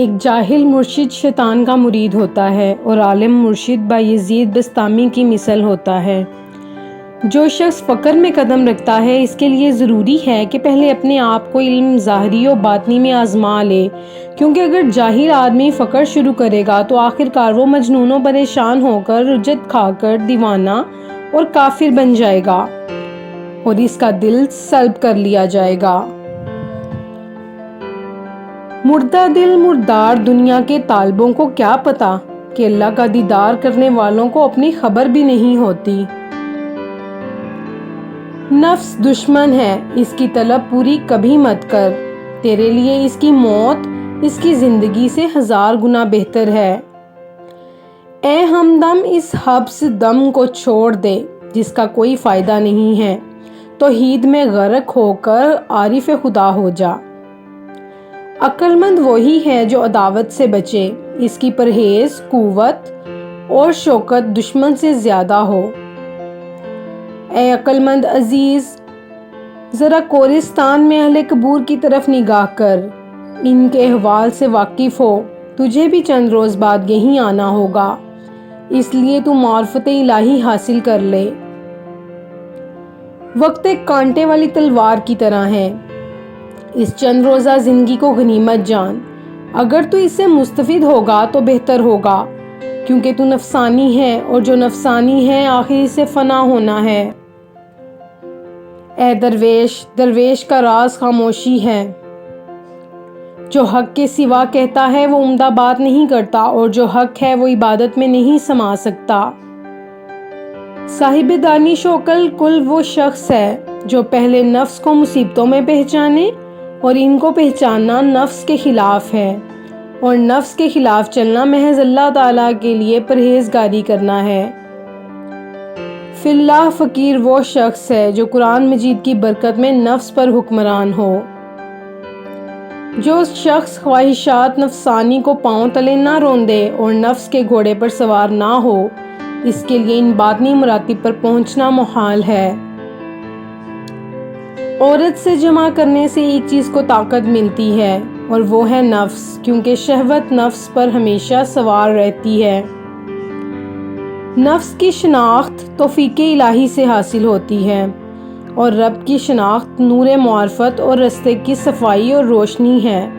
ایک جاہل مرشد شیطان کا مرید ہوتا ہے اور عالم مرشد بایزید بسطامی کی مثل ہوتا ہے۔ جو شخص فقر میں قدم رکھتا ہے اس کے لیے ضروری ہے کہ پہلے اپنے آپ کو علم ظاہری و باطنی میں آزما لے، کیونکہ اگر جاہل آدمی فقر شروع کرے گا تو آخرکار وہ مجنون و پریشان ہو کر رجت کھا کر دیوانہ اور کافر بن جائے گا اور اس کا دل سلب کر لیا جائے گا۔ مردہ دل مردار دنیا کے طالبوں کو کیا پتا کہ اللہ کا دیدار کرنے والوں کو اپنی خبر بھی نہیں ہوتی۔ نفس دشمن ہے، اس کی طلب پوری کبھی مت کر، تیرے لیے اس کی موت اس کی زندگی سے 1000 گنا بہتر ہے۔ اے ہمدم اس حبس دم کو چھوڑ دے جس کا کوئی فائدہ نہیں ہے، توحید میں غرق ہو کر عارف خدا ہو جا۔ عقل مند وہی ہے جو عداوت سے بچے، اس کی پرہیز قوت اور شوکت دشمن سے زیادہ ہو۔ اے عقل مند عزیز، ذرا کورستان میں اہل قبور کی طرف نگاہ کر، ان کے احوال سے واقف ہو، تجھے بھی چند روز بعد یہیں آنا ہوگا، اس لیے تو معرفت الہی حاصل کر لے۔ وقت ایک کانٹے والی تلوار کی طرح ہے، اس چند روزہ زندگی کو غنیمت جان، اگر تو اس سے مستفید ہوگا تو بہتر ہوگا، کیونکہ تو نفسانی ہے اور جو نفسانی ہے آخر سے فنا ہونا ہے۔ اے درویش، درویش کا راز خاموشی ہے، جو حق کے سوا کہتا ہے وہ عمدہ بات نہیں کرتا اور جو حق ہے وہ عبادت میں نہیں سما سکتا۔ صاحب دانش و عقل کل وہ شخص ہے جو پہلے نفس کو مصیبتوں میں پہچانے، اور ان کو پہچاننا نفس کے خلاف ہے، اور نفس کے خلاف چلنا محض اللہ تعالیٰ کے لیے پرہیزگاری کرنا ہے۔ فی اللہ فقیر وہ شخص ہے جو قرآن مجید کی برکت میں نفس پر حکمران ہو۔ جو شخص خواہشات نفسانی کو پاؤں تلے نہ روندے اور نفس کے گھوڑے پر سوار نہ ہو، اس کے لیے ان باطنی مراتب پر پہنچنا محال ہے۔ عورت سے جمع کرنے سے ایک چیز کو طاقت ملتی ہے اور وہ ہے نفس، کیونکہ شہوت نفس پر ہمیشہ سوار رہتی ہے۔ نفس کی شناخت توفیق الہی سے حاصل ہوتی ہے اور رب کی شناخت نور معرفت اور رستے کی صفائی اور روشنی ہے۔